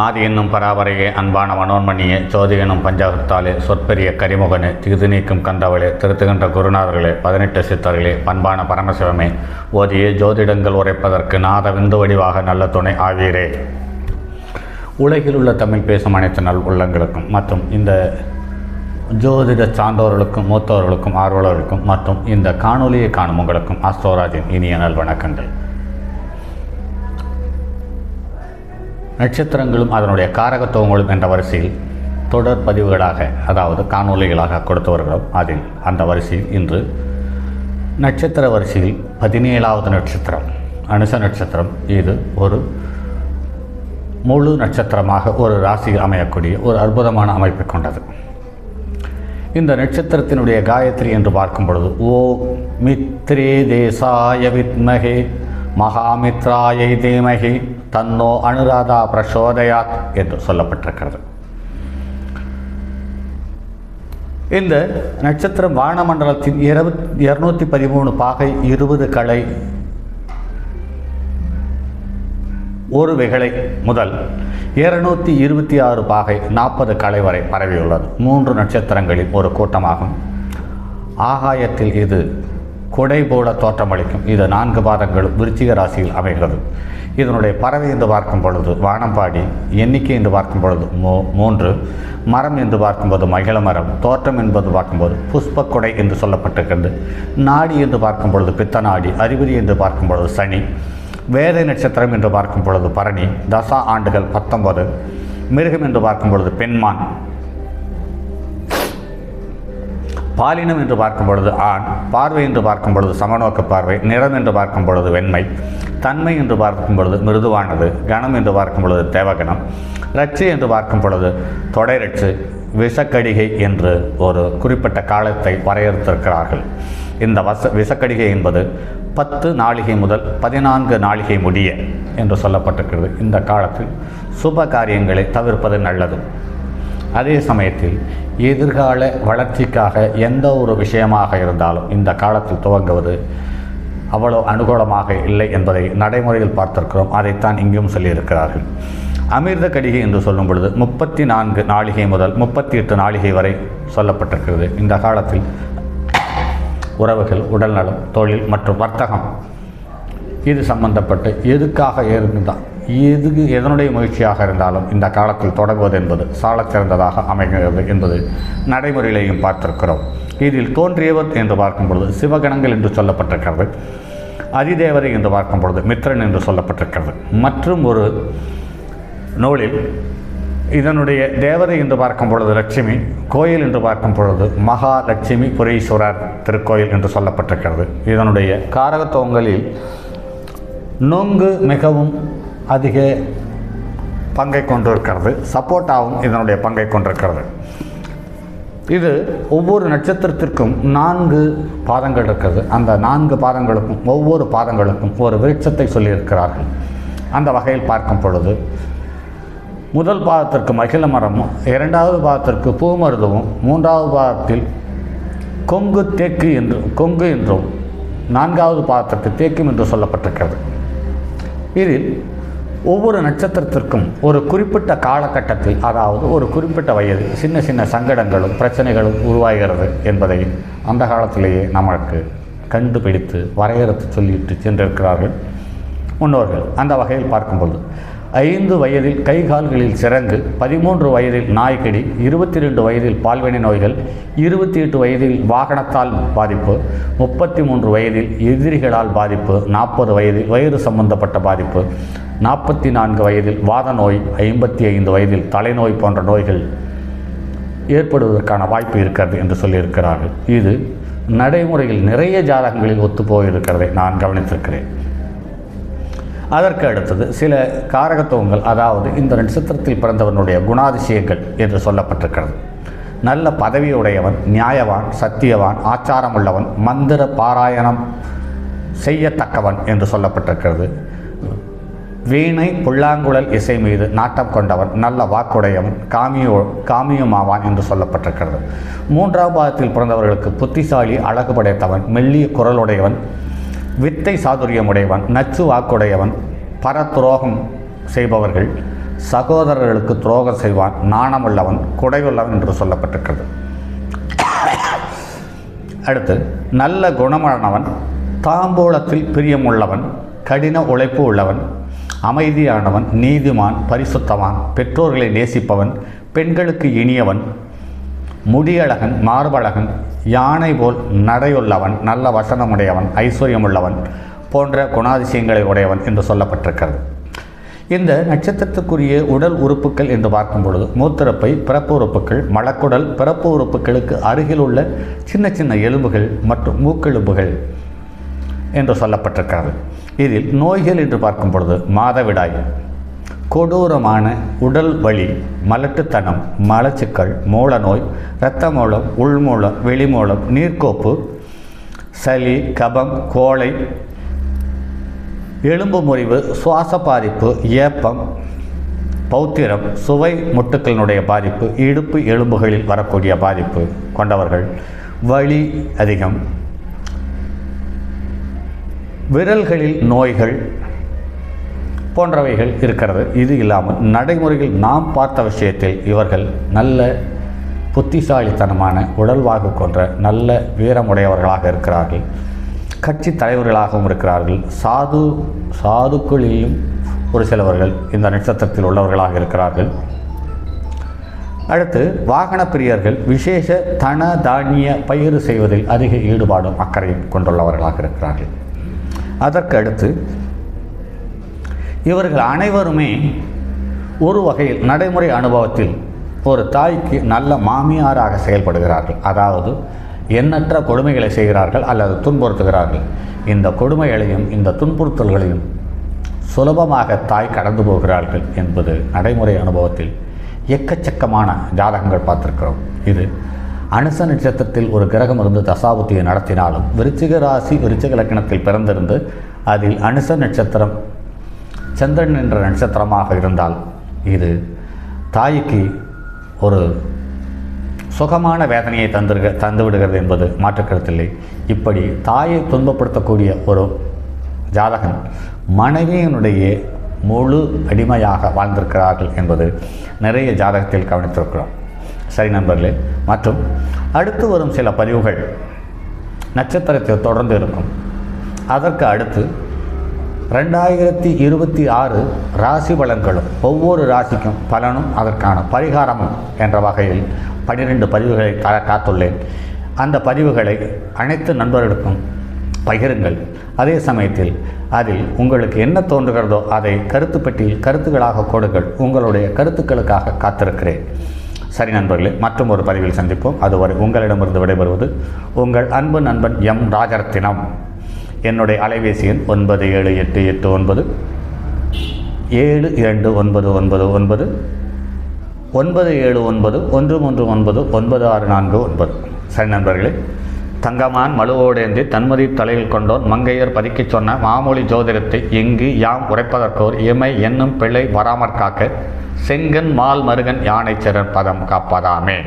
ஆதி என்னும் பராபரையே அன்பான மனோன்மணியே ஜோதி எனும் பஞ்சாகத்தாலே சொற்பெரிய கரிமுகனே திகுதி நீக்கும் கந்தவளே திருத்துகின்ற குருநாதர்களே 18 சித்தர்களே பண்பான பரமசிவமே ஓதியே ஜோதிடங்கள் உரைப்பதற்கு நாத விந்து வடிவாக நல்ல துணை ஆவீரே. உலகில் உள்ள தமிழ் பேசும் அனைத்து நல் உள்ளங்களுக்கும் மற்றும் இந்த ஜோதிட சான்றோர்களுக்கும் மூத்தவர்களுக்கும் ஆர்வலர்களுக்கும் மற்றும் இந்த காணொலியை காணும் உங்களுக்கும் ஆஸ்ட்ரோராஜின் இனிய நல் வணக்கங்கள். நட்சத்திரங்களும் அதனுடைய காரகத்துவங்களும் என்ற வரிசையில் தொடர் பதிவுகளாக அதாவது காணொலிகளாக கொடுத்தவர்களும் அதில் அந்த வரிசையில் இன்று நட்சத்திர வரிசையில் 17வது நட்சத்திரம் அனுச நட்சத்திரம். இது ஒரு முழு நட்சத்திரமாக ஒரு ராசியில் அமையக்கூடிய ஒரு அற்புதமான அமைப்பை கொண்டது. இந்த நட்சத்திரத்தினுடைய காயத்ரி என்று பார்க்கும் பொழுது ஓ மித்ரே தேசாய வித்மகே மகாமித்ராயை தீமகி தன்னோ அனுராதா பிரசோதயாத் என்று சொல்லப்பட்டிருக்கிறது. இந்த நட்சத்திரம் வானமண்டலத்தின் 213 பாகை 20 கலை 1 வெகலை முதல் 226 பாகை 40 கலை வரை பரவியுள்ளது. 3 நட்சத்திரங்களில் ஒரு கூட்டமாகும். ஆகாயத்தில் இது கொடை போல தோற்றமளிக்கும். இது 4 பாதங்களும் விருச்சிக ராசியில் அமைகிறது. இதனுடைய பறவை என்று பார்க்கும் பொழுது வானம்பாடி, எண்ணிக்கை என்று பார்க்கும் பொழுது 3, மரம் என்று பார்க்கும்போது மகிழ மரம், தோற்றம் என்பது பார்க்கும்போது புஷ்ப கொடை என்று சொல்லப்பட்டிருக்கிறது. நாடி என்று பார்க்கும் பொழுது பித்த நாடி, அறிகுறி என்று பார்க்கும் பொழுது சனி, வேதை நட்சத்திரம் என்று பார்க்கும் பொழுது பரணி, தசா ஆண்டுகள் 19, மிருகம் என்று பார்க்கும் பொழுது பெண்மான், பாலினம் என்று பார்க்கும் பொழுது ஆண், பார்வை என்று பார்க்கும் பொழுது சமநோக்க பார்வை, நிறம் என்று பார்க்கும் பொழுது வெண்மை, தன்மை என்று பார்க்கும் பொழுது மிருதுவானது, கணம் என்று பார்க்கும் பொழுது தேவகணம், ரட்சு என்று பார்க்கும் பொழுது தொடை ரட்சு, விஷக்கடிகை என்று ஒரு குறிப்பிட்ட காலத்தை வரையறுத்திருக்கிறார்கள். இந்த விஷக்கடிகை என்பது 10 நாளிகை முதல் 14 நாளிகை முடிய என்று சொல்லப்பட்டிருக்கிறது. இந்த காலத்தில் சுப காரியங்களை தவிர்ப்பது நல்லது. அதே சமயத்தில் எதிர்கால வளர்ச்சிக்காக எந்த ஒரு விஷயமாக இருந்தாலும் இந்த காலத்தில் துவங்குவது அவ்வளோ அனுகூலமாக இல்லை என்பதை நடைமுறையில் பார்த்திருக்கிறோம். அதைத்தான் இங்கும் சொல்லியிருக்கிறார்கள். அமிர்த கடிகை என்று சொல்லும் பொழுது 34 நாளிகை முதல் 38 நாளிகை வரை சொல்லப்பட்டிருக்கிறது. இந்த காலத்தில் உறவுகள், உடல்நலம், தொழில் மற்றும் வர்த்தகம் இது சம்பந்தப்பட்டு எதுக்காக இருந்தால் எதனுடைய முயற்சியாக இருந்தாலும் இந்த காலத்தில் தொடங்குவது என்பது சாலச் சிறந்ததாக அமைகிறது என்பது நடைமுறையிலையும் பார்த்திருக்கிறோம். இதில் தோன்றியவர் என்று பார்க்கும் பொழுது சிவகணங்கள் என்று சொல்லப்பட்டிருக்கிறது. அதிதேவதை என்று பார்க்கும் பொழுது மித்ரன் என்று சொல்லப்பட்டிருக்கிறது. மற்றும் ஒரு நூலில் இதனுடைய தேவதை என்று பார்க்கும் பொழுது லட்சுமி, கோயில் என்று பார்க்கும் பொழுது மகாலட்சுமி புரீஸ்வரர் திருக்கோயில் என்று சொல்லப்பட்டிருக்கிறது. இதனுடைய காரகத்துவங்களில் நொங்கு மிகவும் அதிக பங்கை கொண்டிருக்கிறது. சப்போட்டாவும் இதனுடைய பங்கை கொண்டிருக்கிறது. இது ஒவ்வொரு நட்சத்திரத்திற்கும் 4 பாதங்கள் இருக்கிறது. அந்த 4 பாதங்களுக்கும் ஒவ்வொரு பாதங்களுக்கும் ஒரு விருட்சத்தை சொல்லியிருக்கிறார்கள். அந்த வகையில் பார்க்கும் பொழுது முதல் பாதத்திற்கு மகிழ மரமும், 2வது பாதத்திற்கு பூமருதமும், 3வது பாதத்தில் கொங்கு என்றும் 4வது பாதத்திற்கு தேக்கும் என்று சொல்லப்பட்டிருக்கிறது. இதில் ஒவ்வொரு நட்சத்திரத்திற்கும் ஒரு குறிப்பிட்ட காலகட்டத்தில் அதாவது ஒரு குறிப்பிட்ட வயதில் சின்ன சின்ன சங்கடங்களும் பிரச்சனைகளும் உருவாகிறது என்பதை அந்த காலத்திலேயே நமக்கு கண்டுபிடித்து வரையறுத்து சொல்லிட்டு சென்றிருக்கிறார்கள் முன்னோர்கள். அந்த வகையில் பார்க்கும்போது 5 வயதில் கை கால்களில் சிரங்கு, 13 வயதில் நாய்க்கடி, 22 வயதில் பால்வினை நோய்கள், 28 வயதில் வாகனத்தால் பாதிப்பு, 33 வயதில் எதிரிகளால் பாதிப்பு, 40 வயதில் வயிறு சம்பந்தப்பட்ட பாதிப்பு, 44 வயதில் வாத நோய், 55 வயதில் தலைநோய் போன்ற நோய்கள் ஏற்படுவதற்கான வாய்ப்பு இருக்கிறது என்று சொல்லியிருக்கிறார்கள். இது நடைமுறையில் நிறைய ஜாதகங்களில் ஒத்துப்போயிருக்கிறதை நான் கவனித்திருக்கிறேன். அதற்கு அடுத்தது சில காரகத்துவங்கள், அதாவது இந்த நட்சத்திரத்தில் பிறந்தவனுடைய குணாதிசயங்கள் என்று சொல்லப்பட்டிருக்கிறது. நல்ல பதவியுடையவன், நியாயவான், சத்தியவான், ஆச்சாரமுள்ளவன், மந்திர பாராயணம் செய்யத்தக்கவன் என்று சொல்லப்பட்டிருக்கிறது. வீணை புல்லாங்குழல் இசை மீது நாட்டம் கொண்டவன், நல்ல வாக்குடையவன், காமியமாவான் என்று சொல்லப்பட்டிருக்கிறது. 3வது பாதத்தில் பிறந்தவர்களுக்கு புத்திசாலி, அழகு படைத்தவன், மெல்லிய குரலுடையவன், வித்தை சாதுரியமுடையவன், நச்சு வாக்குடையவன், பரத்துரோகம் செய்பவர்கள், சகோதரர்களுக்கு துரோகம் செய்வான், நாணமுள்ளவன், குடையுள்ளவன் என்று சொல்லப்பட்டிருக்கிறது. அடுத்து நல்ல குணமானவன், தாம்பூலத்தில் பிரியமுள்ளவன், கடின உழைப்பு உள்ளவன், அமைதியானவன், நீதிமான், பரிசுத்தவான், பெற்றோர்களை நேசிப்பவன், பெண்களுக்கு இனியவன், முடியழகன், மார்பழகன், யானை போல் நடையுள்ளவன், நல்ல வசனமுடையவன், ஐஸ்வர்யமுள்ளவன் போன்ற குணாதிசயங்களை உடையவன் என்று சொல்லப்பட்டிருக்கிறது. இந்த நட்சத்திரத்துக்குரிய உடல் உறுப்புகள் என்று பார்க்கும் பொழுது மூத்திரப்பை, பிறப்பு உறுப்புகள், மலக்குடல், பிறப்பு உறுப்புகளுக்கு அருகில் உள்ள சின்ன சின்ன எலும்புகள் மற்றும் மூக்கெலும்புகள் என்று சொல்லப்பட்டிருக்கிறது. இதில் நோய்கள் என்று பார்க்கும் பொழுது மாதவிடாய், கொடூரமான உடல் வலி, மலட்டுத்தனம், மலச்சிக்கல், மூலநோய், இரத்த மூலம், உள்மூலம், வெளிமூலம், நீர்க்கோப்பு, சளி, கபம், கோழை, எலும்பு முறிவு, சுவாச பாதிப்பு, ஏப்பம், பௌத்திரம், சுவை முட்டுக்களினுடைய பாதிப்பு, இடுப்பு எலும்புகளில் வரக்கூடிய பாதிப்பு கொண்டவர்கள், வலி அதிகம், விரல்களில் நோய்கள் போன்றவைகள் இருக்கிறது. இது இல்லாமல் நடைமுறையில் நாம் பார்த்த விஷயத்தில் இவர்கள் நல்ல புத்திசாலித்தனமான உடல்வாகு கொன்ற நல்ல வீரமுடையவர்களாக இருக்கிறார்கள். கட்சி தலைவர்களாகவும் இருக்கிறார்கள். சாதுக்களிலும் ஒரு சிலவர்கள் இந்த நட்சத்திரத்தில் உள்ளவர்களாக இருக்கிறார்கள். அடுத்து வாகன பிரியர்கள், விசேஷ தன தானிய பயிர் செய்வதில் அதிக ஈடுபாடும் அக்கறையும் கொண்டுள்ளவர்களாக இருக்கிறார்கள். அதற்கு அடுத்து இவர்கள் அனைவருமே ஒரு வகையில் நடைமுறை அனுபவத்தில் ஒரு தாய்க்கு நல்ல மாமியாராக செயல்படுகிறார்கள். அதாவது எண்ணற்ற கொடுமைகளை செய்கிறார்கள் அல்லது துன்புறுத்துகிறார்கள். இந்த கொடுமைகளையும் இந்த துன்புறுத்தல்களையும் சுலபமாக தாய் கடந்து போகிறார்கள் என்பது நடைமுறை அனுபவத்தில் எக்கச்சக்கமான ஜாதகங்கள் பார்த்திருக்கிறோம். இது அனுச நட்சத்திரத்தில் ஒரு கிரகம் இருந்து தசாபுத்தியை நடத்தினாலும் விருச்சிக ராசி விருச்சிக லக்னத்தில் பிறந்திருந்து அதில் அனுச நட்சத்திரம் சந்திரன் என்ற நட்சத்திரமாக இருந்தால் இது தாய்க்கு ஒரு சுகமான வேதனையை தந்து விடுகிறது என்பது மாற்றுக்கருத்தில்லை. இப்படி தாயை துன்பப்படுத்தக்கூடிய ஒரு ஜாதகன் மனைவியினுடைய முழு அடிமையாக வாழ்ந்திருக்கிறார்கள் என்பது நிறைய ஜாதகத்தில் கவனித்திருக்கிறோம். சரி நண்பர்களே, மற்றும் அடுத்து வரும் சில பதிவுகள் நட்சத்திரத்தை தொடர்ந்து இருக்கும். அதற்கு அடுத்து 2026 ராசி பலன்களும் ஒவ்வொரு ராசிக்கும் பலனும் அதற்கான பரிகாரமும் என்ற வகையில் 12 பதிவுகளை காத்துள்ளேன். அந்த பதிவுகளை அனைத்து நண்பர்களுக்கும் பகிருங்கள். அதே சமயத்தில் அதில் உங்களுக்கு என்ன தோன்றுகிறதோ அதை கருத்து பெட்டியில் கருத்துக்களாக கொடுங்கள். உங்களுடைய கருத்துக்களுக்காக காத்திருக்கிறேன். சரி நண்பர்களே, மற்றும் ஒரு பதிவில் சந்திப்போம். அதுவரை உங்களிடமிருந்து விடைபெறுவது உங்கள் அன்பு நண்பன் எம் ராஜரத்தினம். என்னுடைய அலைபேசி எண் 978889 729999 97913999649. சரி நண்பர்களே, தங்கமான் மழுவோடேந்தி தன்மதி தலையில் கொண்டோன் மங்கையர் பதிக்கச் சொன்ன மாமொழி ஜோதிடத்தை எங்கு யாம் உரைப்பதற்கோர் இமை என்னும் பிள்ளை வராமற் காக்க செங்கன் மால் மருகன் யானை சிறர் பதம் காப்பதாமே.